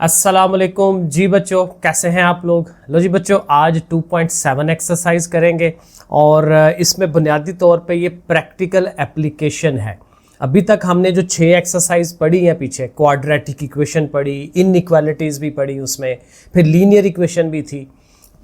अस्सलाम वालेकुम जी बच्चों, कैसे हैं आप लोग। लो जी बच्चों, आज 2.7 एक्सरसाइज करेंगे और इसमें बुनियादी तौर पे ये प्रैक्टिकल एप्लीकेशन है। अभी तक हमने जो 6 एक्सरसाइज पढ़ी हैं पीछे, क्वाड्रेटिक इक्वेशन पढ़ी, इनइक्वालिटीज़ भी पढ़ी, उसमें फिर लीनियर इक्वेशन भी थी,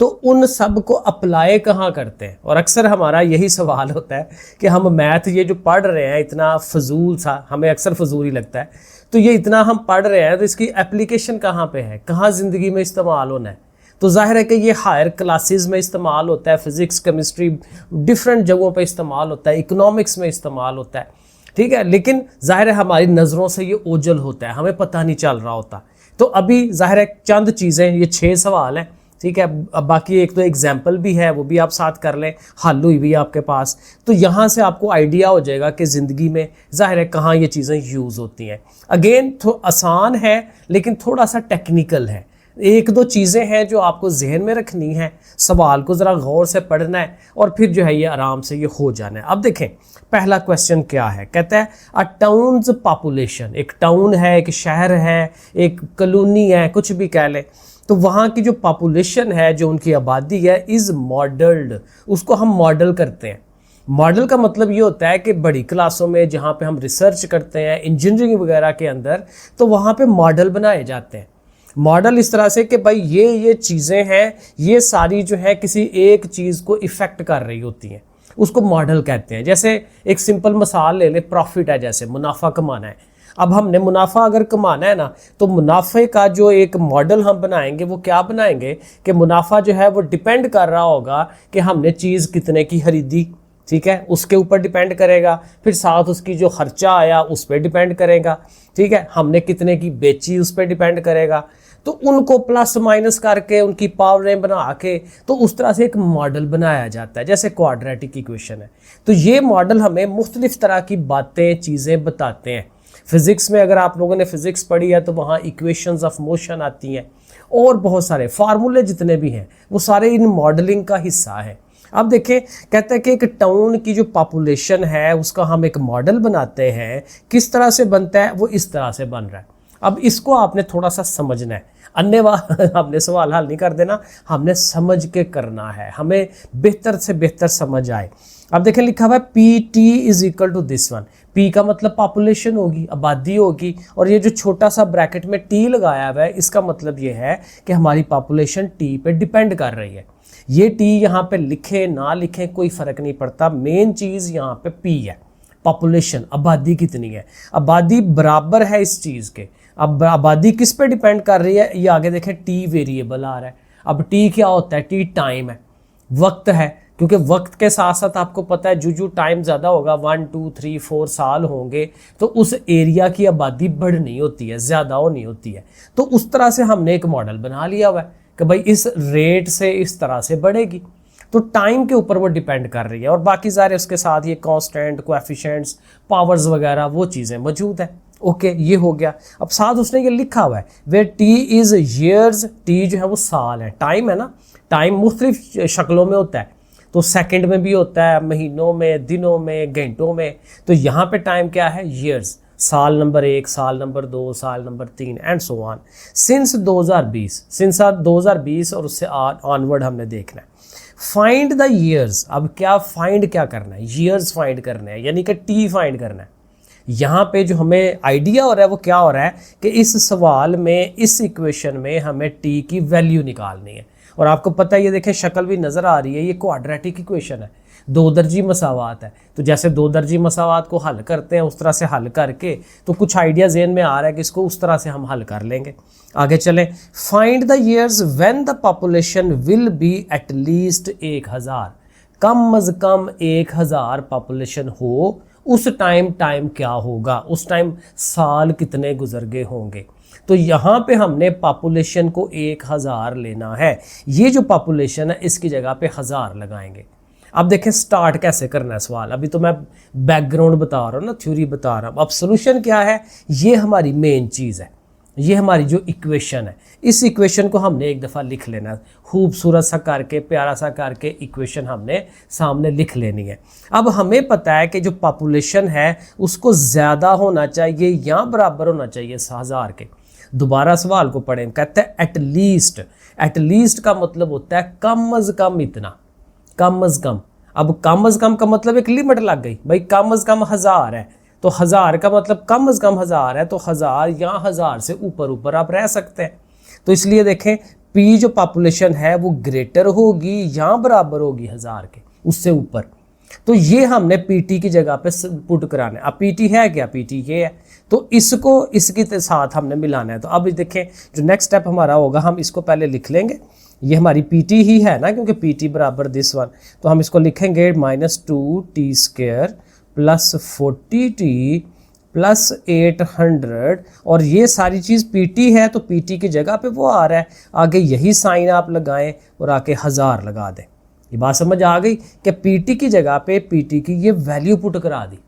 तो उन सब को अप्लाई कहाँ करते हैं। और अक्सर हमारा यही सवाल होता है कि हम मैथ ये जो पढ़ रहे हैं इतना फजूल सा, हमें अक्सर फजूल ही लगता है, तो ये इतना हम पढ़ रहे हैं तो इसकी एप्लीकेशन कहाँ पे है, कहाँ ज़िंदगी में इस्तेमाल होना है। तो जाहिर है कि ये हायर क्लासेस में इस्तेमाल होता है, फिज़िक्स केमिस्ट्री डिफरेंट जगहों पे इस्तेमाल होता है, इकोनॉमिक्स में इस्तेमाल होता है, ठीक है। लेकिन जाहिर है हमारी नज़रों से ये ओझल होता है, हमें पता नहीं चल रहा होता। तो अभी जाहिर है चंद चीज़ें, ये 6 सवाल हैं, ठीक है। अब बाकी एक तो एग्जाम्पल भी है, वो भी आप साथ कर लें, हल हुई भी आपके पास, तो यहाँ से आपको आइडिया हो जाएगा कि ज़िंदगी में जाहिर है कहाँ ये चीज़ें यूज़ होती हैं। अगेन तो आसान है लेकिन थोड़ा सा टेक्निकल है। एक दो चीज़ें हैं जो आपको जहन में रखनी है, सवाल को ज़रा गौर से पढ़ना है और फिर जो है ये आराम से ये हो जाना है। अब देखें पहला क्वेश्चन क्या है, कहता है अ टाउन्स पॉपुलेशन, एक टाउन है, एक शहर है, एक कॉलोनी है, कुछ भी कह लें, तो वहाँ की जो पॉपुलेशन है, जो उनकी आबादी है, इज़ मॉडल्ड, उसको हम मॉडल करते हैं। मॉडल का मतलब ये होता है कि बड़ी क्लासों में जहाँ पे हम रिसर्च करते हैं, इंजीनियरिंग वगैरह के अंदर, तो वहाँ पे मॉडल बनाए जाते हैं। मॉडल इस तरह से कि भाई ये चीज़ें हैं, ये सारी जो है किसी एक चीज़ को इफ़ेक्ट कर रही होती हैं, उसको मॉडल कहते हैं। जैसे एक सिंपल मिसाल ले ले, प्रॉफिट है, जैसे मुनाफा कमाना है। अब हमने मुनाफा अगर कमाना है ना, तो मुनाफे का जो एक मॉडल हम बनाएंगे वो क्या बनाएंगे कि मुनाफा जो है वो डिपेंड कर रहा होगा कि हमने चीज़ कितने की खरीदी, ठीक है, उसके ऊपर डिपेंड करेगा। फिर साथ उसकी जो खर्चा आया उस पर डिपेंड करेगा, ठीक है, हमने कितने की बेची उस पर डिपेंड करेगा। तो उनको प्लस माइनस करके उनकी पावरें बना के तो उस तरह से एक मॉडल बनाया जाता है, जैसे क्वाड्रेटिक इक्वेशन है। तो ये मॉडल हमें मुख्तलिफ तरह की बातें, चीज़ें बताते हैं। फिज़िक्स में अगर आप लोगों ने फिज़िक्स पढ़ी है तो वहाँ इक्वेशंस ऑफ मोशन आती हैं और बहुत सारे फार्मूले जितने भी हैं वो सारे इन मॉडलिंग का हिस्सा है। अब देखें, कहते हैं कि एक टाउन की जो पॉपुलेशन है उसका हम एक मॉडल बनाते हैं। किस तरह से बनता है, वो इस तरह से बन रहा है। अब इसको आपने थोड़ा सा समझना है, अन्यथा हमने सवाल हल नहीं कर देना, हमने समझ के करना है, हमें बेहतर से बेहतर समझ आए। अब देखें लिखा हुआ है P T is equal to this one. P का मतलब पॉपुलेशन होगी, आबादी होगी, और ये जो छोटा सा ब्रैकेट में टी लगाया हुआ है इसका मतलब ये है कि हमारी पॉपुलेशन टी पे डिपेंड कर रही है। ये टी यहाँ पे लिखे ना लिखे कोई फ़र्क नहीं पड़ता, मेन चीज़ यहाँ पे पी है, पॉपुलेशन, आबादी कितनी है। आबादी बराबर है इस चीज़ के। अब आबादी किस पे डिपेंड कर रही है, ये आगे देखें टी वेरिएबल आ रहा है। अब टी क्या होता है, टी टाइम है, वक्त है, क्योंकि वक्त के साथ साथ आपको पता है जो टाइम ज़्यादा होगा, 1 2 3 4 साल होंगे, तो उस एरिया की आबादी बढ़नी होती है, ज़्यादा होनी होती है। तो उस तरह से हमने एक मॉडल बना लिया हुआ है कि भाई इस रेट से इस तरह से बढ़ेगी, तो टाइम के ऊपर वो डिपेंड कर रही है। और बाकी सारे उसके साथ ये कांस्टेंट, कोएफिशिएंट्स, पावर्स वगैरह वो चीज़ें मौजूद है। ओके, ये हो गया। अब साथ उसने ये लिखा हुआ है वे टी इज़ ईयर्स, टी जो है वो साल है, टाइम है ना, टाइम मुख्तलिफ शक्लों में होता है, तो सेकंड में भी होता है, महीनों में, दिनों में, घंटों में। तो यहाँ पे टाइम क्या है, ईयर्स, साल नंबर 1, साल नंबर 2, साल number 3 and so on. Since 2020 और उससे ऑनवर्ड हमने देखना है। फाइंड द ईयर्स, अब क्या फाइंड क्या करना है, ईयर्स फाइंड करना है, यानी कि टी फाइंड करना है। यहाँ पे जो हमें आइडिया हो रहा है वो क्या हो रहा है कि इस सवाल में, इस इक्वेशन में हमें टी की वैल्यू निकालनी है। और आपको पता है, ये देखें शक्ल भी नज़र आ रही है, ये क्वाड्रेटिक इक्वेशन है, 2 दर्जी मसावात है। तो जैसे 2 दर्जी मसावात को हल करते हैं उस तरह से हल करके तो कुछ आइडिया ज़हन में आ रहा है कि इसको उस तरह से हम हल कर लेंगे। आगे चलें, find the years when the population will be at least 1000, कम अज़ कम 1000 पॉपुलेशन हो, उस टाइम क्या होगा, उस टाइम साल कितने गुजर गए होंगे। तो यहाँ पे हमने पॉपुलेशन को 1000 लेना है, ये जो पॉपुलेशन है इसकी जगह पे 1000 लगाएंगे। अब देखें स्टार्ट कैसे करना है सवाल, अभी तो मैं बैकग्राउंड बता रहा हूँ ना, थ्योरी बता रहा हूँ। अब सोल्यूशन क्या है, ये हमारी मेन चीज़ है, ये हमारी जो इक्वेशन है, इस इक्वेशन को हमने एक दफ़ा लिख लेना है, खूबसूरत सा करके, प्यारा सा करके इक्वेशन हमने सामने लिख लेनी है। अब हमें पता है कि जो पॉपुलेशन है उसको ज़्यादा होना चाहिए या बराबर होना चाहिए 1000 के। दोबारा सवाल को पढ़ें, कहते हैं एटलीस्ट। एटलीस्ट का मतलब होता है कम अज कम इतना, कम अज कम। अब कम अज कम का मतलब एक लिमिट लग गई भाई, कम अज कम 1000 है तो 1000 का मतलब कम अज कम 1000 है, तो 1000 या 1000 से ऊपर ऊपर आप रह सकते हैं। तो इसलिए देखें पी जो पॉपुलेशन है वो ग्रेटर होगी या बराबर होगी 1000 के, उससे ऊपर। तो ये हमने पीटी की जगह पे पुट कराना है। अब पीटी है क्या, पीटी ये है, तो इसको इसके साथ हमने मिलाना है। तो अब देखें जो नेक्स्ट स्टेप हमारा होगा, हम इसको पहले लिख लेंगे, ये हमारी पीटी ही है ना, क्योंकि पीटी बराबर दिस वन, तो हम इसको लिखेंगे -2t² प्लस 40t प्लस 800, और ये सारी चीज़ पीटी है तो पीटी की जगह पे वो आ रहा है, आगे यही साइन आप लगाएं और आके 1000 लगा दें। ये बात समझ आ गई कि पीटी की जगह पे पीटी की ये वैल्यू पुट करा दी।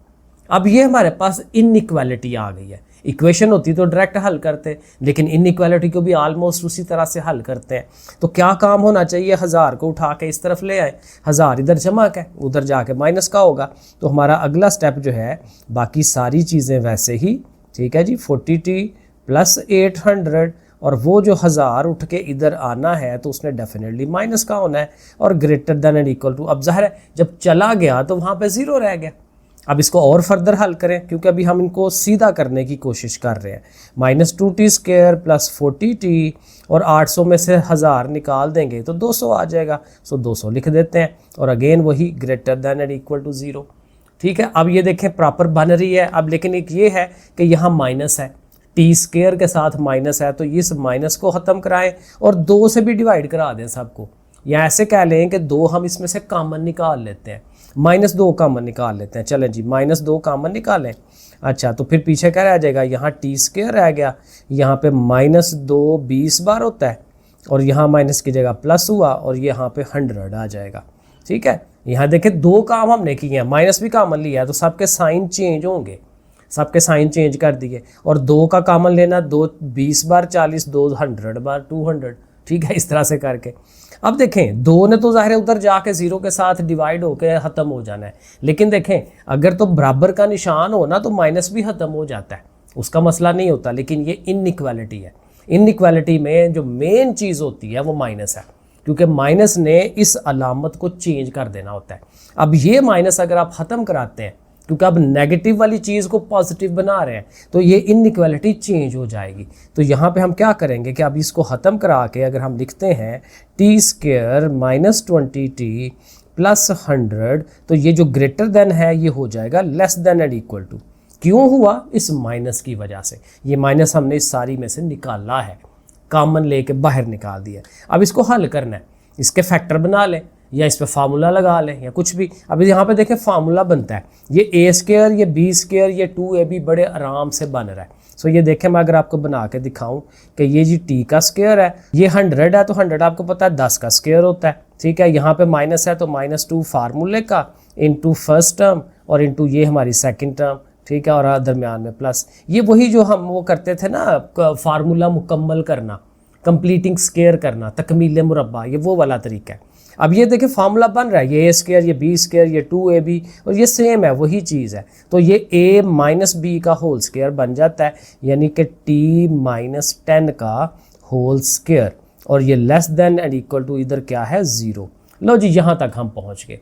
अब ये हमारे पास इनइक्वालिटी आ गई है। इक्वेशन होती तो डायरेक्ट हल करते, लेकिन इनइक्वालिटी को भी ऑलमोस्ट उसी तरह से हल करते हैं। तो क्या काम होना चाहिए, 1000 को उठा के इस तरफ ले आए, 1000 इधर जमा के उधर जाके माइनस का होगा। तो हमारा अगला स्टेप जो है, बाकी सारी चीज़ें वैसे ही, ठीक है जी, 40t प्लस 800, और वो जो 1000 उठ के इधर आना है तो उसने डेफिनेटली माइनस का होना है, और greater than and equal to. अब जाहिर है जब चला गया तो वहाँ पे 0 रह गया। अब इसको और फर्दर हल करें, क्योंकि अभी हम इनको सीधा करने की कोशिश कर रहे हैं। -2t² प्लस 40t, और 800 में से 1000 निकाल देंगे तो 200 आ जाएगा, सो 200 लिख देते हैं, और अगेन वही greater than and equal to 0। ठीक है, अब ये देखें प्रॉपर बन रही है। अब लेकिन एक ये है कि यहाँ माइनस है, t² के साथ माइनस है, तो इस माइनस को ख़त्म कराएं और 2 से भी डिवाइड करा दें सबको, या ऐसे कह लें कि 2 हम इसमें से कॉमन निकाल लेते हैं, -2 कॉमन निकाल लेते हैं। चलें जी, -2 कॉमन निकालें। अच्छा, तो फिर पीछे क्या रह जाएगा, यहाँ t² रह गया, यहाँ पे -2 20 बार होता है, और यहाँ माइनस की जगह प्लस हुआ, और यहाँ पे 100 आ जाएगा। ठीक है, यहाँ देखें 2 काम हमने किए हैं, माइनस भी कॉमन लिया है, तो सबके साइन चेंज होंगे, सबके साइन चेंज कर दिए। और 2 का कॉमन लेना, 2 20 बार 40, 2 100 बार 200। ठीक है, इस तरह से करके। अब देखें 2 ने तो ज़ाहिर है उधर जाके 0 के साथ डिवाइड होकर ख़त्म हो जाना है, लेकिन देखें अगर तो बराबर का निशान हो ना तो माइनस भी ख़त्म हो जाता है, उसका मसला नहीं होता। लेकिन ये इनइक्वालिटी है, इनइक्वालिटी में जो मेन चीज़ होती है वो माइनस है, क्योंकि माइनस ने इस अलामत को चेंज कर देना होता है। अब ये माइनस अगर आप ख़त्म कराते हैं, क्योंकि अब नेगेटिव वाली चीज़ को पॉजिटिव बना रहे हैं, तो ये इनइक्वालिटी चेंज हो जाएगी। तो यहाँ पे हम क्या करेंगे कि अब इसको ख़त्म करा के अगर हम लिखते हैं t² -20t प्लस 100, तो ये जो ग्रेटर देन है ये हो जाएगा less than and equal to. क्यों हुआ, इस माइनस की वजह से। ये माइनस हमने इस सारी में से निकाला है, कॉमन लेके बाहर निकाल दिया। अब इसको हल करना है, इसके फैक्टर बना लें या इस पे फार्मूला लगा लें या कुछ भी। अभी यहाँ पे देखें फार्मूला बनता है, ये a², ये b², ये 2ab बड़े आराम से बन रहा है। सो ये देखें, मैं अगर आपको बना के दिखाऊं कि ये जी t का स्क्वायर है, ये 100 है, तो 100 आपको पता है 10 का स्क्वायर होता है। ठीक है, यहाँ पे माइनस है तो -2 फार्मूले का इंटू फर्स्ट टर्म और इंटू ये हमारी सेकेंड टर्म। ठीक है, और दरमियान में प्लस। ये वही जो हम वो करते थे ना, फार्मूला मुकम्मल करना, कंप्लीटिंग स्क्वायर करना, तकमील मुरब्बा, ये वो वाला तरीका है। अब ये देखिए फार्मूला बन रहा है, ये a², ये b², ये 2ab, और ये सेम है, वही चीज़ है। तो ये a माइनस b का होल स्क्वायर बन जाता है, यानी कि t-10 का होल स्क्वायर, और ये less than and equal to इधर क्या है 0। लो जी, यहाँ तक हम पहुँच गए।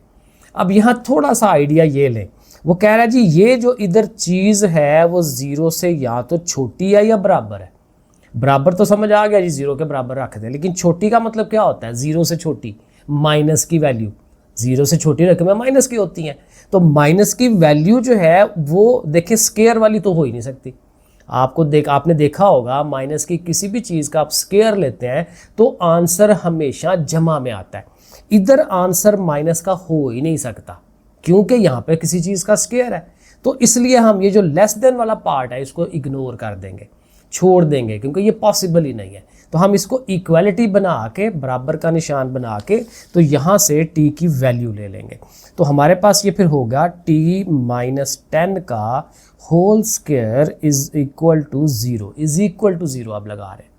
अब यहाँ थोड़ा सा आइडिया ये लें, वो कह रहा है जी ये जो इधर चीज़ है वो 0 से या तो छोटी है या बराबर है। बराबर तो समझ आ गया जी, 0 के बराबर रख दें, लेकिन छोटी का मतलब क्या होता है, 0 से छोटी, माइनस की वैल्यू। 0 से छोटी रकमें माइनस की होती हैं, तो माइनस की वैल्यू जो है वो देखिए स्क्वायर वाली तो हो ही नहीं सकती। आपने देखा होगा माइनस की किसी भी चीज़ का आप स्क्वायर लेते हैं तो आंसर हमेशा जमा में आता है। इधर आंसर माइनस का हो ही नहीं सकता, क्योंकि यहाँ पे किसी चीज़ का स्क्वायर है। तो इसलिए हम ये जो लेस देन वाला पार्ट है इसको इग्नोर कर देंगे, छोड़ देंगे, क्योंकि ये पॉसिबल ही नहीं है। तो हम इसको इक्वालिटी बना के, बराबर का निशान बना के, तो यहाँ से t की वैल्यू ले लेंगे। तो हमारे पास ये फिर होगा t-10 का whole square is equal to 0, is equal to 0 आप लगा रहे हैं।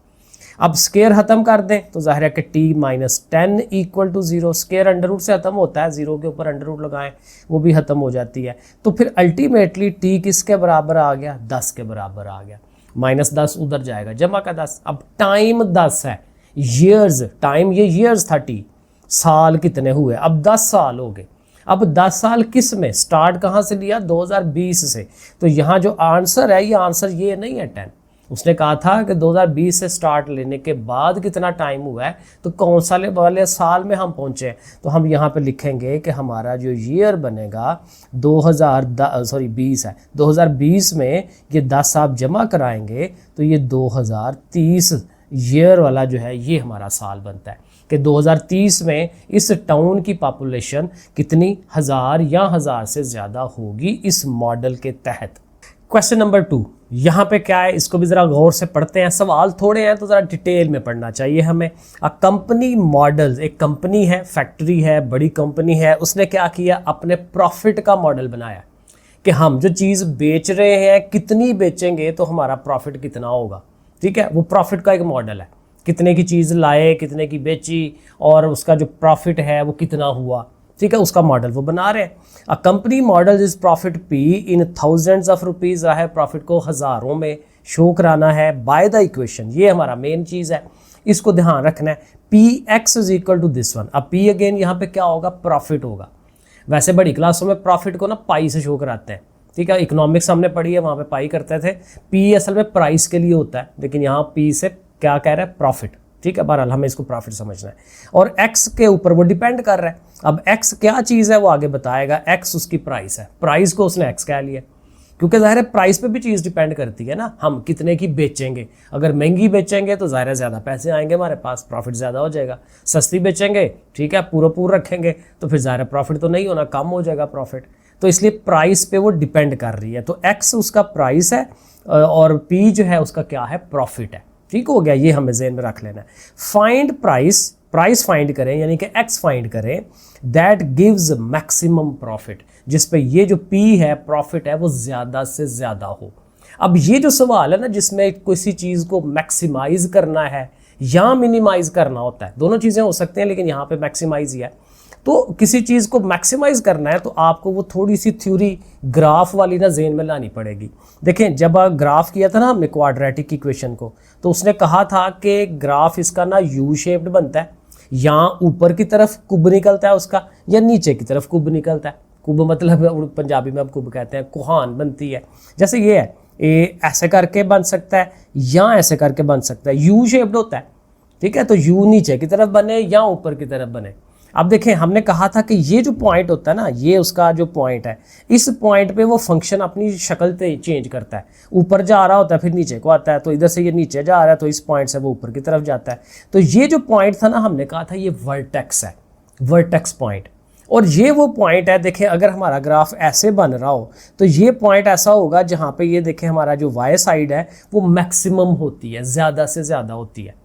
अब स्क्वायर ख़त्म कर दें तो जाहिर है कि t-10 equal to 0, square under root से ख़त्म होता है, 0 के ऊपर अंडर रूट लगाएं वो भी ख़त्म हो जाती है। तो फिर अल्टीमेटली t किसके बराबर आ गया, 10 के बराबर आ गया। -10 उधर जाएगा, जमा का 10। अब टाइम 10 है, ईयर्स टाइम, ये ईयर्स 30, साल कितने हुए, अब 10 साल हो गए। अब 10 साल किस में, स्टार्ट कहाँ से लिया, 2020 से। तो यहाँ जो आंसर है, ये आंसर ये नहीं है 10। उसने कहा था कि 2020 से स्टार्ट लेने के बाद कितना टाइम हुआ है, तो कौन सा वाले साल में हम पहुँचे। तो हम यहाँ पे लिखेंगे कि हमारा जो ईयर बनेगा 2020 है, 2020 में ये 10 आप जमा कराएंगे तो ये 2030 ईयर वाला जो है ये हमारा साल बनता है कि 2030 में इस टाउन की पॉपुलेशन कितनी, 1000 या 1000 से ज़्यादा होगी इस मॉडल के तहत। क्वेश्चन नंबर 2 यहाँ पे क्या है, इसको भी ज़रा गौर से पढ़ते हैं। सवाल थोड़े हैं तो ज़रा डिटेल में पढ़ना चाहिए हमें। अ कंपनी मॉडल, एक कंपनी है, फैक्ट्री है, बड़ी कंपनी है, उसने क्या किया, अपने प्रॉफिट का मॉडल बनाया कि हम जो चीज़ बेच रहे हैं कितनी बेचेंगे तो हमारा प्रॉफिट कितना होगा। ठीक है, वो प्रॉफिट का एक मॉडल है, कितने की चीज़ लाए, कितने की बेची और उसका जो प्रॉफिट है वो कितना हुआ। ठीक है, उसका मॉडल वो बना रहे हैं। A company model is profit P in thousands of rupees है, प्रॉफिट को हज़ारों में शो कराना है बाय द इक्वेशन। ये हमारा मेन चीज़ है, इसको ध्यान रखना है। P X is equal to this one. अब पी अगेन यहाँ पे क्या होगा, प्रॉफिट होगा। वैसे बड़ी क्लासों में प्रॉफिट को ना पाई से शो कराते हैं। ठीक है, इकोनॉमिक्स हमने पढ़ी है, वहाँ पे पाई करते थे। पी असल में प्राइस के लिए होता है, लेकिन यहाँ पी से क्या कह रहा है, प्रॉफिट। ठीक है, बहरहाल हमें इसको प्रॉफिट समझना है। और एक्स के ऊपर वो डिपेंड कर रहा है। अब एक्स क्या चीज़ है वो आगे बताएगा। एक्स उसकी प्राइस है, प्राइस को उसने एक्स कह लिया क्योंकि ज़ाहिर है प्राइस पे भी चीज़ डिपेंड करती है ना, हम कितने की बेचेंगे। अगर महंगी बेचेंगे तो ज़ाहिर है ज़्यादा पैसे आएंगे हमारे पास, प्रॉफिट ज़्यादा हो जाएगा। सस्ती बेचेंगे, ठीक है, पूरा रखेंगे तो फिर ज़ाहिर है प्रॉफिट तो नहीं होना, कम हो जाएगा प्रॉफिट। तो इसलिए प्राइस पे वो डिपेंड कर रही है। तो एक्स उसका प्राइस है और पी जो है उसका क्या है, प्रॉफिट है। ठीक हो गया, ये हमें ज़हन में रख लेना है। फाइंड प्राइस, प्राइस फाइंड करें यानी कि एक्स फाइंड करें, दैट गिव्स मैक्सिमम प्रॉफिट, जिस पे ये जो पी है, प्रॉफिट है, वो ज़्यादा से ज़्यादा हो। अब ये जो सवाल है ना, जिसमें किसी चीज़ को मैक्सिमाइज करना है या मिनिमाइज करना होता है, दोनों चीज़ें हो सकते हैं लेकिन यहाँ पे मैक्सिमाइज ही है। तो किसी चीज़ को मैक्सिमाइज करना है तो आपको वो थोड़ी सी थ्योरी ग्राफ वाली ना ज़हन में लानी पड़ेगी। देखें, जब ग्राफ किया था ना हमने क्वाड्रेटिक इक्वेशन को, तो उसने कहा था कि ग्राफ इसका ना यू शेप्ड बनता है, या ऊपर की तरफ कुब निकलता है उसका, या नीचे की तरफ कुब निकलता है। कुब मतलब पंजाबी में हम कुब कहते हैं, कुहान बनती है। जैसे ये है, ये ऐसे करके बन सकता है या ऐसे करके बन सकता है, यू शेप्ड होता है। ठीक है, तो यू नीचे की तरफ बने या ऊपर की तरफ बने। अब देखें, हमने कहा था कि ये जो पॉइंट होता है ना, ये उसका जो पॉइंट है, इस पॉइंट पे वो फंक्शन अपनी शक्ल चेंज करता है। ऊपर जा रहा होता है फिर नीचे को आता है, तो इधर से ये नीचे जा रहा है तो इस पॉइंट से वो ऊपर की तरफ जाता है। तो ये जो पॉइंट था ना, हमने कहा था ये वर्टेक्स है, वर्टेक्स पॉइंट। और ये वो पॉइंट है, देखें अगर हमारा ग्राफ ऐसे बन रहा हो तो ये पॉइंट ऐसा होगा जहाँ पे ये देखें हमारा जो वाई साइड है वो मैक्सिमम होती है, ज़्यादा से ज़्यादा होती है।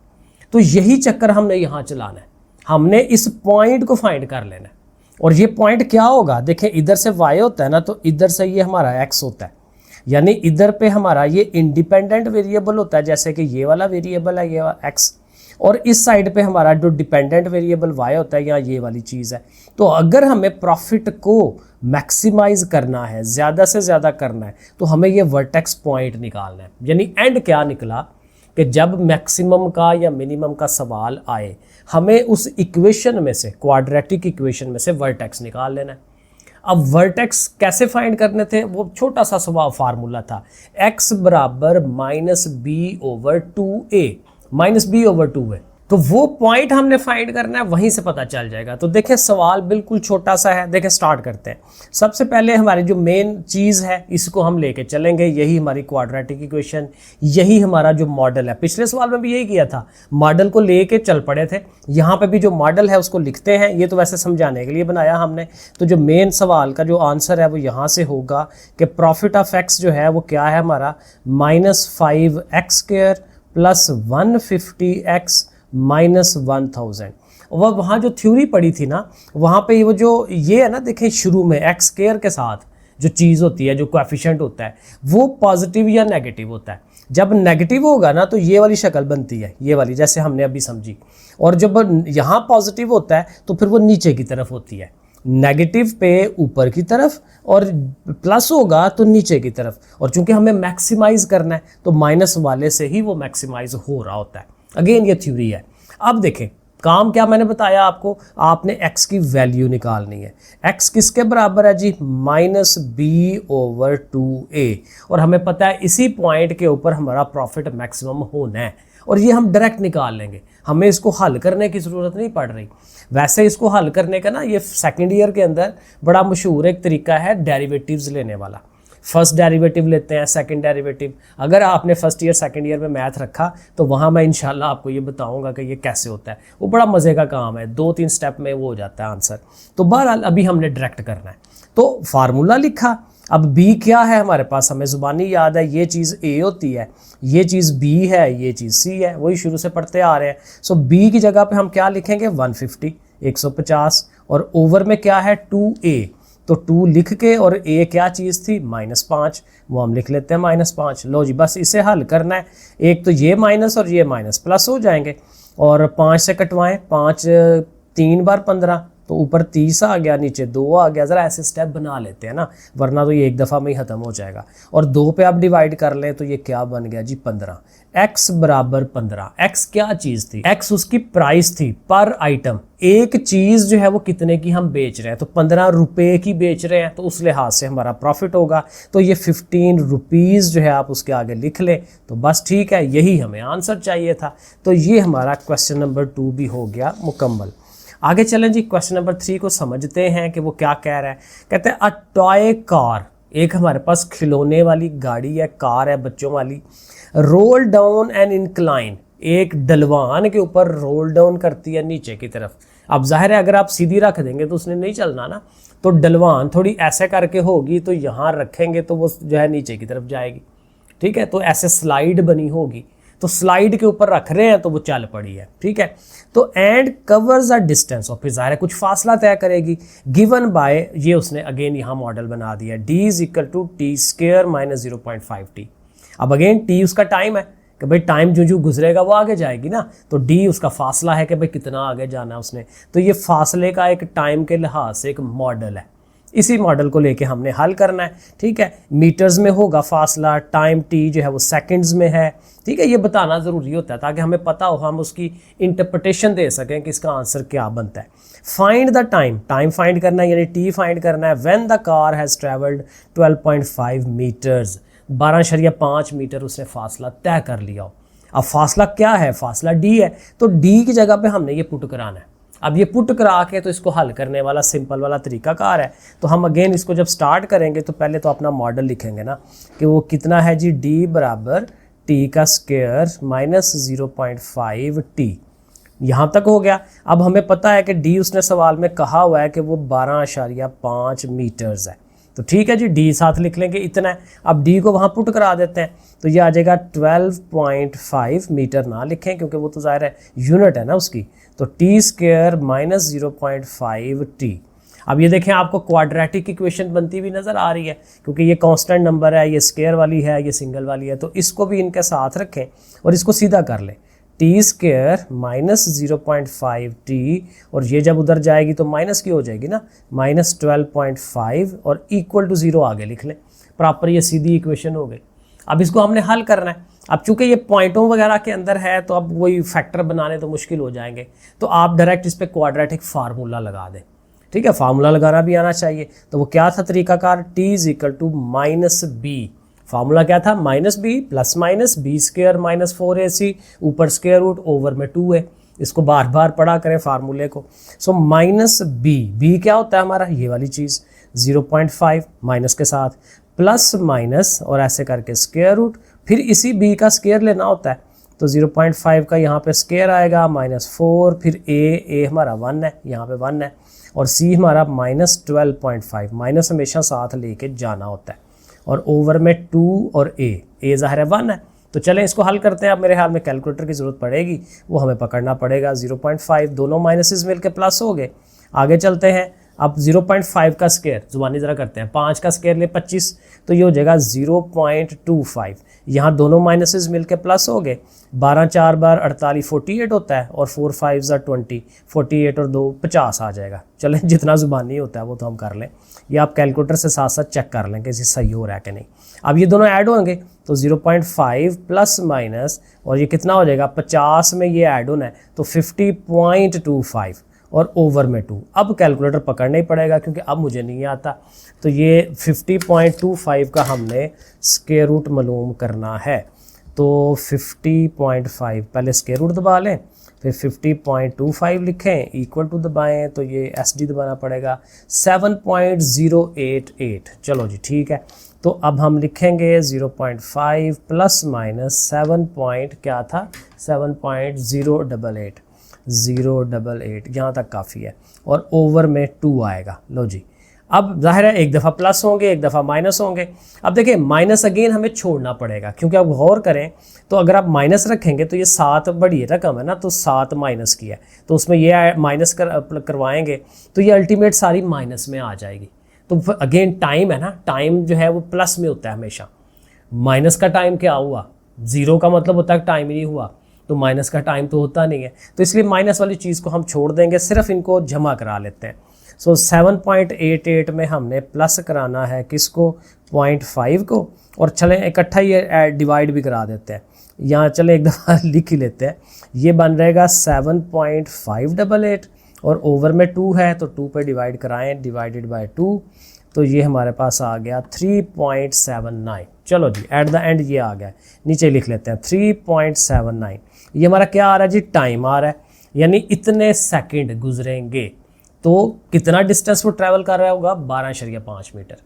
तो यही चक्कर हमने यहाँ चलाना है, हमने इस पॉइंट को फाइंड कर लेना है। और ये पॉइंट क्या होगा, देखें इधर से y होता है ना, तो इधर से ये हमारा x होता है, यानी इधर पे हमारा ये इंडिपेंडेंट वेरिएबल होता है, जैसे कि ये वाला वेरिएबल है ये x, और इस साइड पे हमारा जो डिपेंडेंट वेरिएबल y होता है, या ये वाली चीज़ है। तो अगर हमें प्रॉफिट को मैक्सिमाइज करना है, ज़्यादा से ज़्यादा करना है, तो हमें ये वर्टेक्स पॉइंट निकालना है। यानी एंड क्या निकला कि जब मैक्सिमम का या मिनिमम का सवाल आए, हमें उस इक्वेशन में से, क्वाड्रेटिक इक्वेशन में से वर्टेक्स निकाल लेना है। अब वर्टेक्स कैसे फाइंड करने थे, वो छोटा सा सवाल फार्मूला था, x बराबर -b/2a, -b/2 है। तो वो पॉइंट हमने फाइंड करना है, वहीं से पता चल जाएगा। तो देखें सवाल बिल्कुल छोटा सा है। देखें स्टार्ट करते हैं। सबसे पहले हमारी जो मेन चीज़ है इसको हम लेके चलेंगे, यही हमारी क्वाड्रेटिक इक्वेशन, यही हमारा जो मॉडल है। पिछले सवाल में भी यही किया था, मॉडल को लेके चल पड़े थे। यहाँ पे भी जो मॉडल है उसको लिखते हैं, ये तो वैसे समझाने के लिए बनाया हमने। तो जो मेन सवाल का जो आंसर है वो यहाँ से होगा कि प्रॉफिट ऑफ एक्स जो है वो क्या है हमारा, -5x² + 150x -1000। वह वहाँ जो थ्योरी पड़ी थी ना, वहाँ पे वो जो ये है ना, देखें शुरू में x² के साथ जो चीज़ होती है, जो कोएफिशिएंट होता है, वो पॉजिटिव या नेगेटिव होता है। जब नेगेटिव होगा ना तो ये वाली शक्ल बनती है, ये वाली जैसे हमने अभी समझी। और जब यहाँ पॉजिटिव होता है तो फिर वो नीचे की तरफ होती है। नेगेटिव पे ऊपर की तरफ और प्लस होगा तो नीचे की तरफ, और चूंकि हमें मैक्सिमाइज करना है तो माइनस वाले से ही वो मैक्सिमाइज हो रहा होता है। अगेन ये थ्योरी है। अब देखें काम क्या मैंने बताया आपको, आपने x की वैल्यू निकालनी है। x किसके बराबर है जी, -b/2a, और हमें पता है इसी पॉइंट के ऊपर हमारा प्रॉफिट मैक्सिमम होना है, और ये हम डायरेक्ट निकाल लेंगे, हमें इसको हल करने की ज़रूरत नहीं पड़ रही। वैसे इसको हल करने का ना, ये सेकेंड ईयर के अंदर बड़ा मशहूर एक तरीका है डेरिवेटिव्स लेने वाला। फर्स्ट डेरिवेटिव लेते हैं, सेकंड डेरिवेटिव। अगर आपने फर्स्ट ईयर सेकंड ईयर में मैथ रखा तो वहाँ मैं इंशाल्लाह आपको ये बताऊंगा कि ये कैसे होता है। वो बड़ा मज़े का काम है, 2-3 स्टेप में वो हो जाता है आंसर। तो बहरहाल अभी हमने डायरेक्ट करना है, तो फार्मूला लिखा। अब b क्या है हमारे पास, हमें ज़ुबानी याद है, ये चीज़ a होती है, ये चीज़ b है, ये चीज़ c है, वही शुरू से पढ़ते आ रहे हैं। सो b की जगह पे हम क्या लिखेंगे, 150, 150, और ओवर में क्या है 2a, तो 2 लिख के, और a क्या चीज़ थी, -5, वो हम लिख लेते हैं -5। लो जी, बस इसे हल करना है। एक तो ये माइनस और ये माइनस प्लस हो जाएंगे, और 5 से कटवाएं, 5 3 बार 15, तो ऊपर 30 आ गया, नीचे 2 आ गया। ज़रा ऐसे स्टेप बना लेते हैं ना, वरना तो ये एक दफ़ा में ही ख़त्म हो जाएगा। और 2 पे आप डिवाइड कर लें तो ये क्या बन गया जी, 15। x बराबर 15। x क्या चीज़ थी, x उसकी प्राइस थी पर आइटम। एक चीज़ जो है वो कितने की हम बेच रहे हैं, तो 15 रुपये की बेच रहे हैं, तो उस लिहाज से हमारा प्रॉफिट होगा। तो ये 15 रुपीज़ जो है आप उसके आगे लिख लें, तो बस ठीक है, यही हमें आंसर चाहिए था। तो ये हमारा क्वेश्चन नंबर 2 भी हो गया मुकम्मल। आगे चलें जी, क्वेश्चन नंबर 3 को समझते हैं कि वो क्या कह रहा है। कहते हैं अ टॉय कार, एक हमारे पास खिलौने वाली गाड़ी है, कार है बच्चों वाली। रोल डाउन एंड इंक्लाइन, एक डलवान के ऊपर रोल डाउन करती है नीचे की तरफ। अब जाहिर है अगर आप सीधी रख देंगे तो उसने नहीं चलना ना, तो डलवान थोड़ी ऐसे करके होगी, तो यहाँ रखेंगे तो वो जो है नीचे की तरफ जाएगी। ठीक है, तो ऐसे स्लाइड बनी होगी, तो स्लाइड के ऊपर रख रहे हैं तो वो चल पड़ी है। ठीक है, तो एंड कवर्स अ डिस्टेंस, और फिर ज़ाहिर है कुछ फासला तय करेगी, गिवन बाय, ये उसने अगेन यहाँ मॉडल बना दिया, d = t² - 0.5t। अब अगेन t उसका टाइम है कि भाई टाइम जो गुजरेगा वो आगे जाएगी ना, तो d उसका फासला है कि भाई कितना आगे जाना है उसने। तो ये फासले का एक टाइम के लिहाज से एक मॉडल है, इसी मॉडल को लेके हमने हल करना है। ठीक है, मीटर्स में होगा फासला, टाइम t जो है वो सेकंड्स में है। ठीक है, ये बताना ज़रूरी होता है ताकि हमें पता हो, हम उसकी इंटरप्रिटेशन दे सकें कि इसका आंसर क्या बनता है। Find the time, time find करना है, यानी t फाइंड करना है। When the car has travelled 12.5 metres, 12.5 metre उसने फासला तय कर लिया हो। अब फासला क्या है, फासला d है, तो d की जगह पे हमने ये पुट कराना है। अब ये पुट करा के तो इसको हल करने वाला सिंपल वाला तरीका कार है। तो हम अगेन इसको जब स्टार्ट करेंगे तो पहले तो अपना मॉडल लिखेंगे ना, कि वो कितना है जी, d बराबर t² - 0.5t। यहाँ तक हो गया। अब हमें पता है कि d उसने सवाल में कहा हुआ है कि वो 12.5 मीटर्स है, तो ठीक है जी, d साथ लिख लेंगे, इतना है। अब d को वहाँ पुट करा देते हैं, तो ये आ जाएगा 12.5 मीटर, ना लिखें क्योंकि वो तो ज़ाहिर है यूनिट है ना उसकी, तो t² - 0.5t। अब ये देखें आपको क्वाड्रेटिक इक्वेशन बनती हुई नज़र आ रही है, क्योंकि ये कांस्टेंट नंबर है, ये स्क्वायर वाली है, ये सिंगल वाली है, तो इसको भी इनके साथ रखें और इसको सीधा कर लें। t² - 0.5t, और ये जब उधर जाएगी तो माइनस की हो जाएगी ना, -12.5 और = 0 आगे लिख लें। प्रॉपर ये सीधी इक्वेशन हो गई। अब इसको हमने हल करना है। अब चूंकि ये पॉइंटों वगैरह के अंदर है तो अब वही फैक्टर बनाने तो मुश्किल हो जाएंगे, तो आप डायरेक्ट इस पर क्वाड्रेटिक फार्मूला लगा दें। ठीक है, फार्मूला लगाना भी आना चाहिए। तो वो क्या था तरीकाकार, t = -b, फार्मूला क्या था, -b + b² - 4ac, ऊपर स्क्वायर रूट, ओवर में 2a। इसको बार बार पढ़ा करें फार्मूले को। सो -b क्या होता है हमारा, ये वाली चीज़ 0.5 माइनस के साथ, प्लस माइनस और ऐसे करके स्क्वायर रूट, फिर इसी b का स्क्वायर लेना होता है, तो 0.5 का यहाँ पे स्क्वायर आएगा -4, फिर a हमारा 1 है, यहाँ पे 1 है, और c हमारा -12.5, माइनस हमेशा साथ लेके जाना होता है, और ओवर में 2 और a ज़ाहिर है 1 है। तो चलें इसको हल करते हैं। अब मेरे ख्याल में कैलकुलेटर की ज़रूरत पड़ेगी, वो हमें पकड़ना पड़ेगा। 0.5 दोनों माइनसेस मिलके प्लस हो गए। आगे चलते हैं, अब 0.5 का स्क्वायर जुबानी ज़रा करते हैं, 5 का स्क्वायर ले 25, तो ये हो जाएगा 0.25। यहाँ दोनों माइनसेस मिलके प्लस हो गए, 12 4 बार 48 48 होता है, और 4 5 20 48 और 2 50 आ जाएगा। चलें जितना जुबानी होता है वो तो हम कर लें, ये आप कैलकुलेटर से साथ साथ चेक कर लें कि इसे सही हो रहा है कि नहीं। अब ये दोनों ऐड होंगे तो 0.5 प्लस माइनस, और ये कितना हो जाएगा, 50 में ये ऐड होना है तो 50.25 और ओवर में 2। अब कैलकुलेटर पकड़ना ही पड़ेगा क्योंकि अब मुझे नहीं आता। तो ये 50.25 का हमने स्क्वायर रूट मालूम करना है। तो 50.5 पहले स्क्वायर रूट दबा लें, फिर 50.25 लिखें, इक्वल टू दबाएं तो ये SD दबाना पड़ेगा 7.088। चलो जी ठीक है, तो अब हम लिखेंगे 0.5 प्लस माइनस 7 पॉइंट क्या था 7.088 यहाँ तक काफ़ी है, और ओवर में 2 आएगा। लो जी, अब जाहिर है एक दफ़ा प्लस होंगे एक दफ़ा माइनस होंगे। अब देखिए माइनस अगेन हमें छोड़ना पड़ेगा क्योंकि अब गौर करें तो अगर आप माइनस रखेंगे तो ये 7 बड़ी रकम है ना, तो 7 माइनस की है, तो उसमें ये माइनस करवाएंगे तो ये अल्टीमेट सारी माइनस में आ जाएगी। तो अगेन टाइम है ना, टाइम जो है वो प्लस में होता है हमेशा। माइनस का टाइम क्या हुआ, 0 का मतलब होता है टाइम ही नहीं हुआ, तो माइनस का टाइम तो होता नहीं है, तो इसलिए माइनस वाली चीज़ को हम छोड़ देंगे, सिर्फ इनको जमा करा लेते हैं। सो 7.88 में हमने प्लस कराना है किसको, 0.5 को, और चलें इकट्ठा ये डिवाइड भी करा देते हैं। यहाँ चलें एक दफ़ा लिख ही लेते हैं, ये बन रहेगा 7.588 और ओवर में 2 है तो 2 पे डिवाइड कराएं, डिवाइडेड बाय 2, तो ये हमारे पास आ गया 3.79। चलो जी एट द एंड ये आ गया, नीचे लिख लेते हैं 3.79। ये हमारा क्या आ रहा है जी, टाइम आ रहा है, यानी इतने सेकंड गुजरेंगे। तो कितना डिस्टेंस वो ट्रैवल कर रहा होगा, 12.5 मीटर।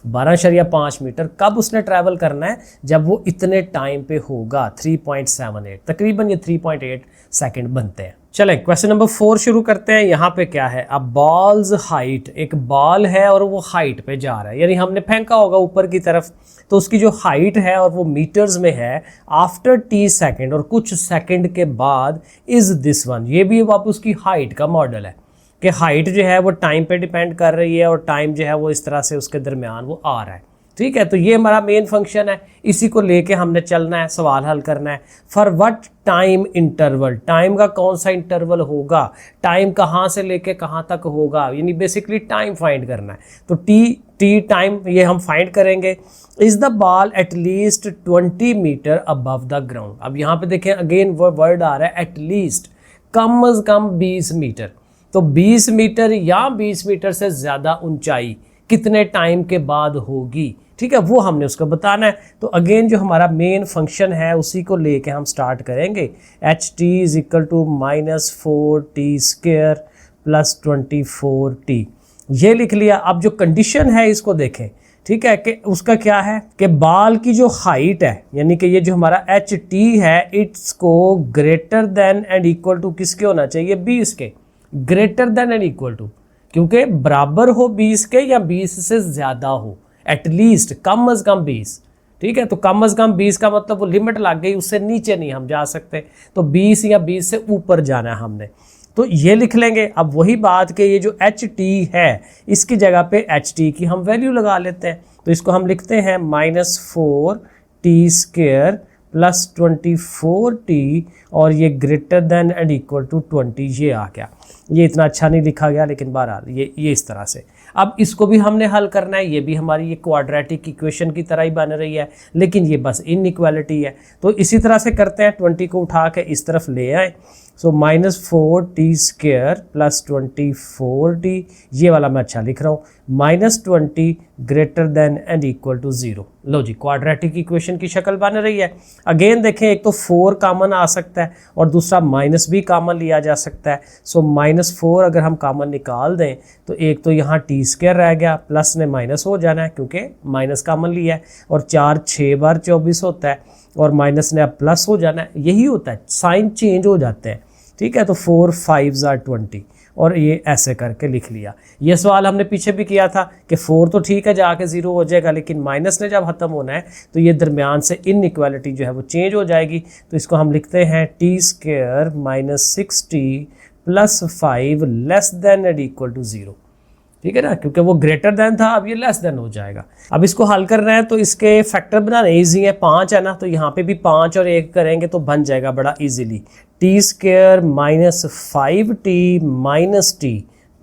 12.5 मीटर कब उसने ट्रैवल करना है, जब वो इतने टाइम पे होगा 3.78, तकरीबन ये 3.8 सेकंड बनते हैं। चले क्वेश्चन नंबर 4 शुरू करते हैं। यहाँ पे क्या है, अब बॉल्स हाइट, एक बॉल है और वो हाइट पे जा रहा है, यानी हमने फेंका होगा ऊपर की तरफ, तो उसकी जो हाइट है और वो मीटर्स में है, आफ्टर t सेकंड, और कुछ सेकंड के बाद इज दिस वन, ये भी वापस उसकी हाइट का मॉडल है कि हाइट जो है वो टाइम पे डिपेंड कर रही है और टाइम जो है वो इस तरह से उसके दरमियान वो आ रहा है। ठीक है, तो ये हमारा मेन फंक्शन है, इसी को लेके हमने चलना है, सवाल हल करना है। For what time interval, time का कौन सा इंटरवल होगा, टाइम कहाँ से लेके कहाँ तक होगा, यानी बेसिकली टाइम फाइंड करना है। तो टी टाइम ये हम फाइंड करेंगे। Is the ball at least 20 metre above the ground. अब यहाँ पे देखें अगेन वो वर्ड आ रहा है एटलीस्ट, कम अज कम 20 मीटर। तो 20 मीटर या 20 मीटर से ज़्यादा ऊंचाई कितने टाइम के बाद होगी, ठीक है, वो हमने उसको बताना है। तो अगेन जो हमारा मेन फंक्शन है उसी को लेके हम स्टार्ट करेंगे। ht is equal to -4t square plus 24t, ये लिख लिया। अब जो कंडीशन है इसको देखें, ठीक है, कि उसका क्या है कि बाल की जो हाइट है, यानी कि ये जो हमारा ht है, इट्स को greater than and equal to किसके होना चाहिए, 20 के, greater than and equal to, क्योंकि बराबर हो 20 के या 20 से ज़्यादा हो, एटलीस्ट कम अज़ कम 20। ठीक है, तो कम अज़ कम 20 का मतलब वो लिमिट लग गई, उससे नीचे नहीं हम जा सकते, तो 20 या 20 से ऊपर जाना है हमने, तो ये लिख लेंगे। अब वही बात कि ये जो ht है इसकी जगह पे ht की हम वैल्यू लगा लेते हैं, तो इसको हम लिखते हैं -4t स्क्वायर प्लस 24t, और ये greater than and equal to 20, ये आ गया। ये इतना अच्छा नहीं लिखा गया लेकिन बहरहाल ये इस तरह से। अब इसको भी हमने हल करना है, ये भी हमारी ये क्वाड्रेटिक इक्वेशन की तरह ही बन रही है, लेकिन ये बस इनइक्वालिटी है। तो इसी तरह से करते हैं, 20 को उठा के इस तरफ ले आए, सो -4t स्क्वायर प्लस 24t, ये वाला मैं अच्छा लिख रहा हूँ, -20 greater than and equal to 0। लो जी, क्वाड्रेटिक इक्वेशन की शक्ल बन रही है। अगेन देखें, एक तो 4 कॉमन आ सकता है और दूसरा माइनस भी कॉमन लिया जा सकता है। सो -4 अगर हम कॉमन निकाल दें तो एक तो यहाँ t स्क्वायर रह गया, प्लस ने माइनस हो जाना है क्योंकि माइनस कॉमन लिया है, और 4 6 बार 24 होता है, और माइनस ने अब प्लस हो जाना है, यही होता है, साइन चेंज हो जाते हैं। ठीक है, तो 4 5 are 20, और ये ऐसे करके लिख लिया। ये सवाल हमने पीछे भी किया था कि 4 तो ठीक है जाके 0 हो जाएगा, लेकिन माइनस ने जब ख़त्म होना है तो ये दरमियान से इनइक्वालिटी जो है वो चेंज हो जाएगी। तो इसको हम लिखते हैं t square -6t plus 5 less than and equal to 0। ठीक है ना, क्योंकि वो ग्रेटर देन था, अब ये लेस देन हो जाएगा। अब इसको हल करना है तो इसके फैक्टर बनाने ईजी है, 5 है ना, तो यहाँ पे भी 5 और 1 करेंगे तो बन जाएगा बड़ा easily, T square minus 5t minus T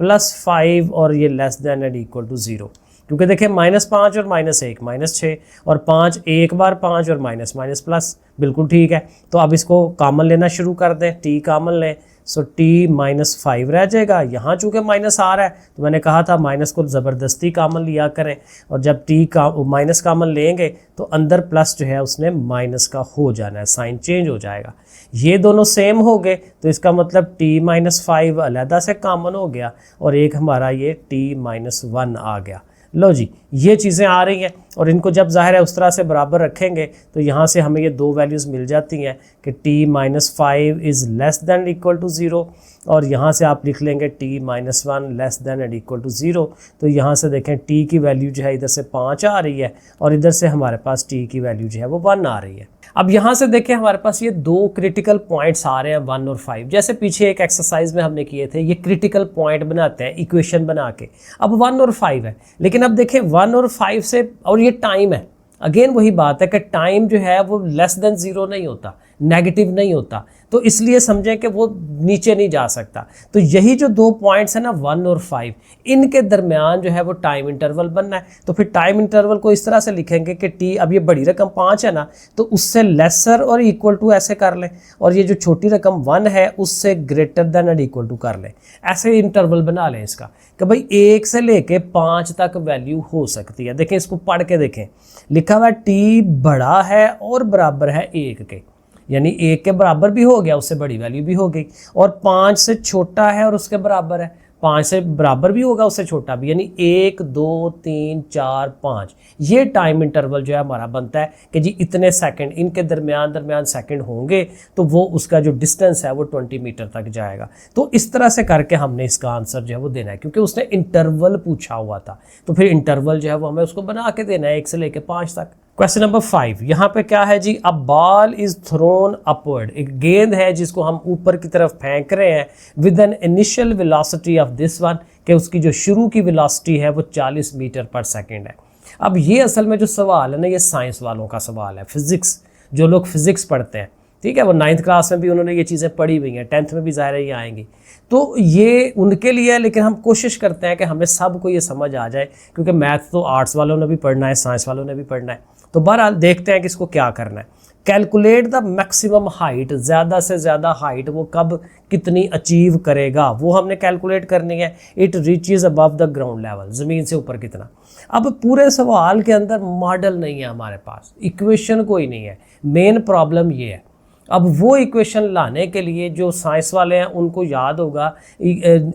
plus 5 और ये less than and equal to 0। क्योंकि देखिए -5 और -1 -6 और 5 एक बार 5 और माइनस माइनस प्लस, बिल्कुल ठीक है। तो अब इसको कॉमन लेना शुरू कर दें, टी कॉमन लें, सो t -5 रह जाएगा। यहाँ चूँकि माइनस आ रहा है तो मैंने कहा था माइनस को ज़बरदस्ती कॉमन लिया करें, और जब t का माइनस कॉमन लेंगे तो अंदर प्लस जो है उसने माइनस का हो जाना है, साइन चेंज हो जाएगा। ये दोनों सेम हो गए तो इसका मतलब t -5 अलहदा से कॉमन हो गया और एक हमारा ये t -1 आ गया। लो जी, ये चीज़ें आ रही हैं और इनको जब ज़ाहिर है उस तरह से बराबर रखेंगे तो यहाँ से हमें ये दो वैल्यूज़ मिल जाती हैं कि t -5 is less than equal to 0, और यहाँ से आप लिख लेंगे t -1 less than and equal to 0। तो यहाँ से देखें t की वैल्यू जो है इधर से 5 आ रही है और इधर से हमारे पास t की वैल्यू जो है वो 1 आ रही है। अब यहाँ से देखें हमारे पास ये दो क्रिटिकल पॉइंट्स आ रहे हैं 1 और 5, जैसे पीछे एक एक्सरसाइज में हमने किए थे, ये क्रिटिकल पॉइंट बनाते हैं इक्वेशन बना के। अब 1 और 5 है, लेकिन अब देखें 1 और 5 से, और ये टाइम है, अगेन वही बात है कि टाइम जो है वो लेस देन 0 नहीं होता, नेगेटिव नहीं होता, तो इसलिए समझें कि वो नीचे नहीं जा सकता। तो यही जो दो पॉइंट्स हैं ना 1 और 5, इनके दरमियान जो है वो टाइम इंटरवल बनना है। तो फिर टाइम इंटरवल को इस तरह से लिखेंगे कि t, अब ये बड़ी रकम 5 है ना, तो उससे लेसर और इक्वल टू ऐसे कर लें, और ये जो छोटी रकम 1 है उससे greater than and equal to कर लें। ऐसे इंटरवल बना लें इसका कि भाई 1 से लेके 5 तक वैल्यू हो सकती है। देखें इसको पढ़ के देखें, लिखा हुआ है t बड़ा है और बराबर है 1 के, यानी 1 के बराबर भी हो गया, उससे बड़ी वैल्यू भी हो गई, और 5 से छोटा है और उसके बराबर है, 5 से बराबर भी होगा उससे छोटा भी, यानी 1 2 3 4 5। ये टाइम इंटरवल जो है हमारा बनता है कि जी इतने सेकंड, इनके दरमियान सेकंड होंगे तो वो उसका जो डिस्टेंस है वो 20 मीटर तक जाएगा। तो इस तरह से करके हमने इसका आंसर जो है वो देना है, क्योंकि उसने इंटरवल पूछा हुआ था, तो फिर इंटरवल जो है वो हमें उसको बना के देना है 1 से लेके 5 तक। क्वेश्चन नंबर 5, यहाँ पे क्या है जी, a ball is thrown upward, एक गेंद है जिसको हम ऊपर की तरफ फेंक रहे हैं, with an initial velocity of this one, कि उसकी जो शुरू की वेलोसिटी है वो 40 मीटर पर सेकेंड है। अब ये असल में जो सवाल है ना, ये साइंस वालों का सवाल है, फिजिक्स, जो लोग फिजिक्स पढ़ते हैं, ठीक है, वो 9th क्लास में भी उन्होंने ये चीज़ें पढ़ी हुई हैं, 10th में भी ज़ाहिर है ये आएंगी, तो ये उनके लिए है। लेकिन हम कोशिश करते हैं कि हमें सबको ये समझ आ जाए, क्योंकि मैथ तो आर्ट्स वालों ने भी पढ़ना है, साइंस वालों ने भी पढ़ना है। तो बहरहाल देखते हैं कि इसको क्या करना है। कैलकुलेट द मैक्सिमम हाइट, ज़्यादा से ज़्यादा हाइट वो कब कितनी अचीव करेगा वो हमने कैलकुलेट करनी है। It reaches above the ground level, ज़मीन से ऊपर कितना। अब पूरे सवाल के अंदर मॉडल नहीं है हमारे पास, इक्वेशन कोई नहीं है, मेन प्रॉब्लम ये है। अब वो इक्वेशन लाने के लिए जो साइंस वाले हैं उनको याद होगा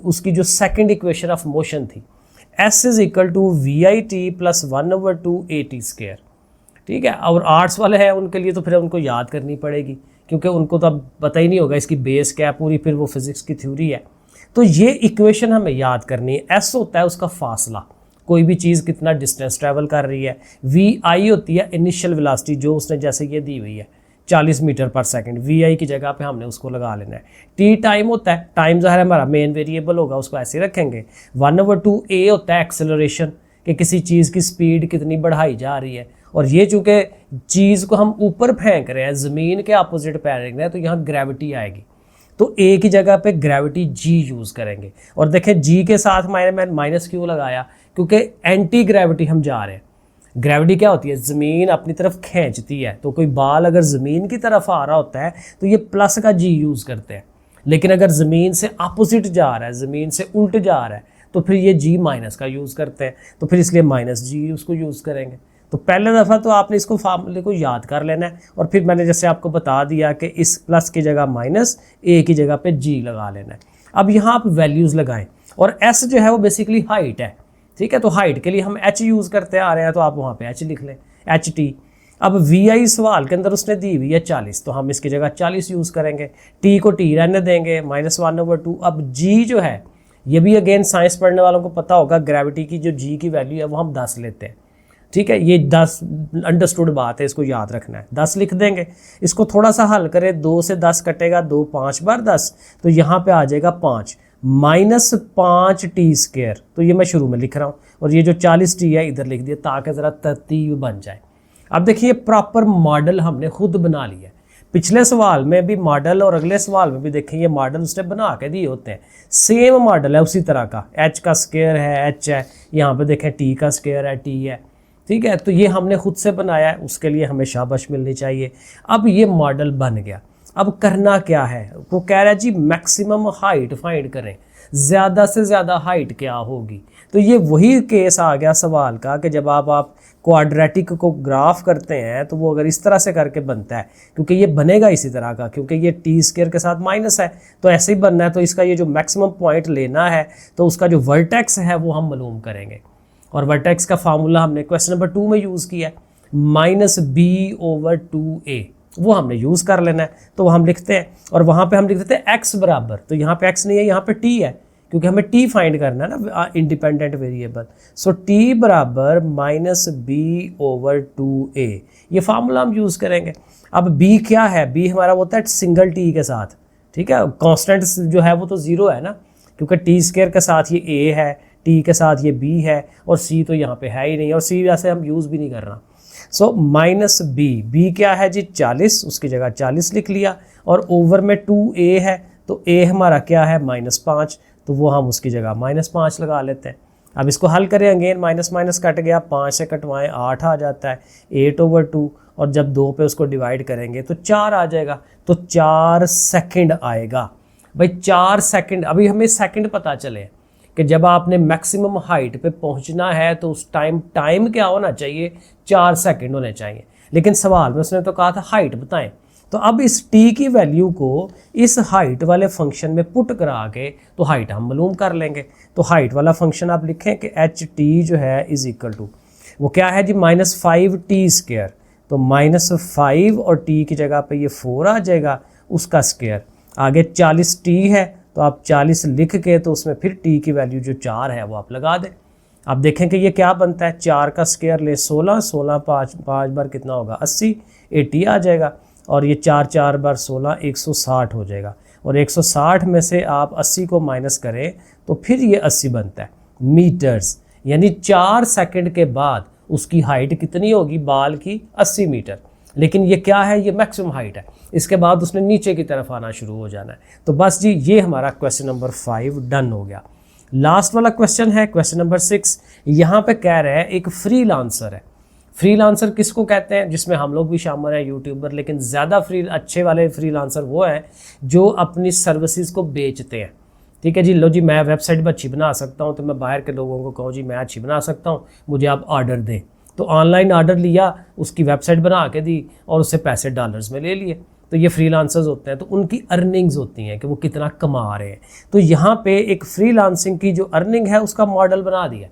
उसकी जो सेकंड इक्वेशन ऑफ मोशन थी, s is equal to VIT plus 1/2 AT square, ठीक है। और आर्ट्स वाले हैं उनके लिए तो फिर उनको याद करनी पड़ेगी, क्योंकि उनको तो अब पता ही नहीं होगा इसकी बेस क्या है पूरी, फिर वो फिजिक्स की थ्योरी है। तो ये इक्वेशन हमें याद करनी है। s होता है उसका फासला, कोई भी चीज़ कितना डिस्टेंस ट्रैवल कर रही है। VI होती है इनिशियल वेलोसिटी, जो उसने जैसे ये दी हुई है 40 मीटर पर सेकंड, VI की जगह पे हमने उसको लगा लेना है। T टाइम होता है, टाइम ज़ाहिर हमारा मेन वेरिएबल होगा, उसको ऐसे रखेंगे। 1/2 A होता है एक्सेलरेशन, कि किसी चीज़ की स्पीड कितनी बढ़ाई जा रही है, और ये चूँकि चीज़ को हम ऊपर फेंक रहे हैं, ज़मीन के अपोजिट फेंक रहे हैं, तो यहाँ ग्रेविटी आएगी, तो A की जगह पे ग्रेविटी G यूज़ करेंगे। और देखें G के साथ मैंने माइनस क्यों लगाया, क्योंकि एंटी ग्रेविटी हम जा रहे हैं। ग्रेविटी क्या होती है, ज़मीन अपनी तरफ खींचती है, तो कोई बाल अगर ज़मीन की तरफ आ रहा होता है तो ये प्लस का G यूज़ करते हैं, लेकिन अगर ज़मीन से अपोजिट जा रहा है, ज़मीन से उल्ट जा रहा है, तो फिर ये G माइनस का यूज़ करते हैं, तो फिर इसलिए -G उसको यूज़ करेंगे। तो पहले दफ़ा तो आपने इसको फार्मूले को याद कर लेना है, और फिर मैंने जैसे आपको बता दिया कि इस प्लस की जगह माइनस, A की जगह पे G लगा लेना है। अब यहाँ आप वैल्यूज़ लगाएं, और S जो है वो बेसिकली हाइट है, ठीक है। तो हाइट के लिए हम h यूज़ करते आ रहे हैं, तो आप वहाँ पे h लिख लें, HT। अब VI सवाल के अंदर उसने दी हुई है 40, तो हम इसकी जगह 40 यूज़ करेंगे, t को t रहने देंगे, -1/2। अब G जो है, ये भी अगेन साइंस पढ़ने वालों को पता होगा, ग्रेविटी की जो G की वैल्यू है वो हम 10 लेते हैं, ठीक है। ये 10 अंडरस्टूड बात है, इसको याद रखना है, 10 लिख देंगे। इसको थोड़ा सा हल करें, 2 से 10 कटेगा, 2 5 बार 10, तो यहाँ पे आ जाएगा 5। -5t²। तो ये मैं शुरू में लिख रहा हूँ और ये जो 40t है इधर लिख दिया ताकि ज़रा तरतीब बन जाए। अब देखिए प्रॉपर मॉडल हमने खुद बना लिया। पिछले सवाल में भी मॉडल और अगले सवाल में भी देखें ये मॉडल उसने बना के दिए होते हैं। सेम मॉडल है उसी तरह का, h का स्क्वायर है h है, यहाँ पे देखें t का स्क्वायर है t है, ठीक है। तो ये हमने खुद से बनाया है, उसके लिए हमें शाबाश मिलनी चाहिए। अब ये मॉडल बन गया, अब करना क्या है, वो कह रहा है जी मैक्सिमम हाइट फाइंड करें, ज़्यादा से ज़्यादा हाइट क्या होगी। तो ये वही केस आ गया सवाल का कि जब आप क्वाड्रेटिक को ग्राफ करते हैं तो वो अगर इस तरह से करके बनता है, क्योंकि ये बनेगा इसी तरह का, क्योंकि ये t² के साथ माइनस है तो ऐसे ही बनना है। तो इसका ये जो मैक्सिमम पॉइंट लेना है तो उसका जो वर्टेक्स है वो हम मालूम करेंगे, और वर्टेक्स का फार्मूला हमने क्वेश्चन नंबर 2 में यूज़ किया है, -b/2a, वो हमने यूज़ कर लेना है। तो हम लिखते हैं और वहाँ पे हम लिख देते हैं x बराबर, तो यहाँ पे x नहीं है, यहाँ पे t है, क्योंकि हमें t फाइंड करना है ना, इंडिपेंडेंट वेरिएबल। सो t बराबर -b/2a, ये फार्मूला हम यूज़ करेंगे। अब b क्या है, b हमारा होता है सिंगल t के साथ, ठीक है। कांस्टेंट जो है वो तो 0 है ना, क्योंकि t² के साथ ये a है, t के साथ ये b है, और c तो यहाँ पे है ही नहीं, और c वैसे हम यूज़ भी नहीं कर रहा। सो -b क्या है जी 40, उसकी जगह 40 लिख लिया, और ओवर में 2a है तो a हमारा क्या है -5, तो वो हम उसकी जगह -5 लगा लेते हैं। अब इसको हल करें, अगेन माइनस माइनस कट गया, 5 से कटवाएं 8 आ जाता है, 8/2, और जब 2 पे उसको डिवाइड करेंगे तो 4 आ जाएगा, तो 4 सेकंड आएगा। भाई 4 सेकंड, अभी हमें सेकंड पता चले कि जब आपने मैक्सिमम हाइट पे पहुंचना है तो उस टाइम क्या होना चाहिए, 4 सेकंड होने चाहिए। लेकिन सवाल में उसने तो कहा था हाइट बताएं, तो अब इस t की वैल्यू को इस हाइट वाले फंक्शन में पुट करा के तो हाइट हम मालूम कर लेंगे। तो हाइट वाला फंक्शन आप लिखें कि ht जो है इज इक्वल टू, वो क्या है जी -5t², तो -5 और t की जगह पे ये 4 आ जाएगा, उसका स्क्वायर, आगे 40t है तो आप 40 लिख के तो उसमें फिर t की वैल्यू जो 4 है वो आप लगा दें। आप देखें कि ये क्या बनता है, 4 का स्क्वायर ले 16, 16 5 बार कितना होगा 80, 80 आ जाएगा, और ये 4 बार 16 160 हो जाएगा, और 160 में से आप 80 को माइनस करें तो फिर ये 80 बनता है मीटर्स, यानी 4 सेकंड के बाद उसकी हाइट कितनी होगी बाल की 80 मीटर। लेकिन ये क्या है, ये मैक्सिमम हाइट है, इसके बाद उसने नीचे की तरफ आना शुरू हो जाना है। तो बस जी ये हमारा क्वेश्चन नंबर 5 डन हो गया। लास्ट वाला क्वेश्चन है क्वेश्चन नंबर 6। यहाँ पे कह रहे हैं एक फ्रीलांसर है। फ्रीलांसर किसको कहते हैं, जिसमें हम लोग भी शामिल हैं यूट्यूबर, लेकिन ज़्यादा अच्छे वाले फ्रीलांसर वो हैं जो अपनी सर्विसेज को बेचते हैं। ठीक है जी, लो जी मैं वेबसाइट भी अच्छी बना सकता हूँ, तो मैं बाहर के लोगों को कहूँ जी मैं अच्छी बना सकता हूँ, मुझे आप ऑर्डर दें, तो ऑनलाइन ऑर्डर लिया, उसकी वेबसाइट बना के दी और उससे पैसे डॉलर्स में ले लिए। तो ये फ्रीलांसर्स होते हैं, तो उनकी अर्निंग्स होती हैं कि वो कितना कमा रहे हैं। तो यहाँ पे एक फ्रीलांसिंग की जो अर्निंग है उसका मॉडल बना दिया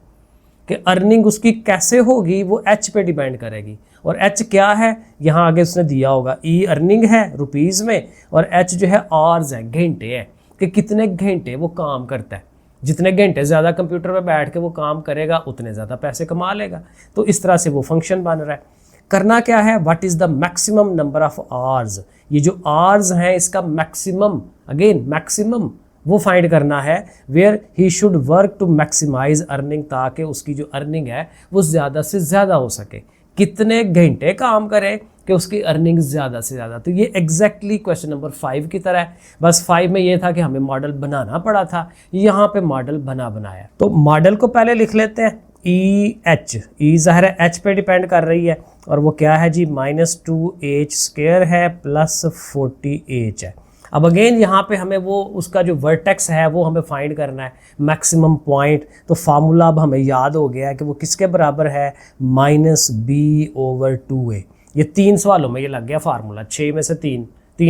कि अर्निंग उसकी कैसे होगी, वो एच पे डिपेंड करेगी। और एच क्या है, यहाँ आगे उसने दिया होगा, ई अर्निंग है रुपीज़ में, और एच जो है आवर्स है, घंटे है, कि कितने घंटे वो काम करता है। जितने घंटे ज़्यादा कंप्यूटर पे बैठ के वो काम करेगा उतने ज़्यादा पैसे कमा लेगा। तो इस तरह से वो फंक्शन बन रहा है। करना क्या है, what is the maximum number of hours, ये जो आवर्स हैं इसका मैक्सिमम, अगेन मैक्सिमम वो फाइंड करना है, where he should work to maximise earning, ताकि उसकी जो अर्निंग है वो ज़्यादा से ज़्यादा हो सके। कितने घंटे काम करे कि उसकी अर्निंग ज़्यादा से ज़्यादा। तो ये एग्जैक्टली क्वेश्चन नंबर 5 की तरह है, बस 5 में ये था कि हमें मॉडल बनाना पड़ा था, यहाँ पे मॉडल बनाया। तो मॉडल को पहले लिख लेते हैं, ई एच, ई ज़ाहिर है एच पे डिपेंड कर रही है, और वो क्या है जी -2h² है प्लस 40h है। अब अगेन यहाँ पे हमें वो उसका जो वर्टेक्स है वो हमें फाइंड करना है, मैक्सिमम पॉइंट। तो फार्मूला अब हमें याद हो गया है कि वो किसके बराबर है, -b/2a। ये 3 सवालों में ये लग गया फार्मूला, 6 में से 3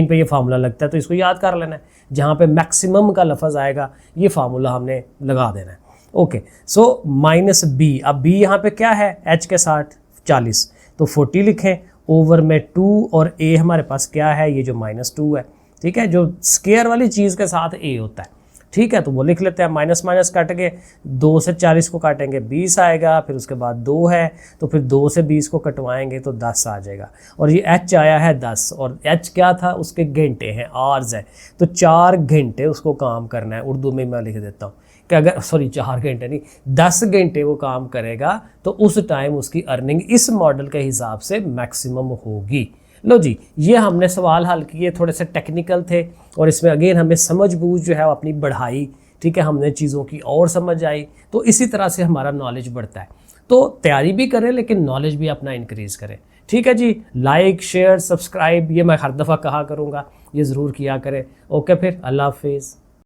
पे ये फार्मूला लगता है, तो इसको याद कर लेना है। जहाँ पे मैक्सिमम का लफ्ज़ आएगा ये फार्मूला हमने लगा देना है। ओके, सो -b, अब b यहाँ पे क्या है, h के साथ 40, तो 40 लिखें, ओवर में 2, और a हमारे पास क्या है, ये जो -2 है, ठीक है, जो स्क्वायर वाली चीज़ के साथ a होता है, ठीक है, तो वो लिख लेते हैं। माइनस माइनस कट गए, 2 से 40 को काटेंगे 20 आएगा, फिर उसके बाद 2 है तो फिर 2 से 20 को कटवाएंगे तो 10 आ जाएगा। और ये h आया है 10, और h क्या था, उसके घंटे हैं, आवर्स है, तो 4 घंटे उसको काम करना है। उर्दू में मैं लिख देता हूँ कि अगर 4 घंटे नहीं, 10 घंटे वो काम करेगा तो उस टाइम उसकी अर्निंग इस मॉडल के हिसाब से मैक्सिमम होगी। लो जी, ये हमने सवाल हल किए, थोड़े से टेक्निकल थे और इसमें अगेन हमें समझ बूझ जो है वो अपनी बढ़ाई। ठीक है, हमने चीज़ों की और समझ आई, तो इसी तरह से हमारा नॉलेज बढ़ता है। तो तैयारी भी करें लेकिन नॉलेज भी अपना इंक्रीज करें। ठीक है जी, लाइक शेयर सब्सक्राइब ये मैं हर दफ़ा कहा करूँगा, ये ज़रूर किया करें। ओके, फिर अल्लाह हाफिज़।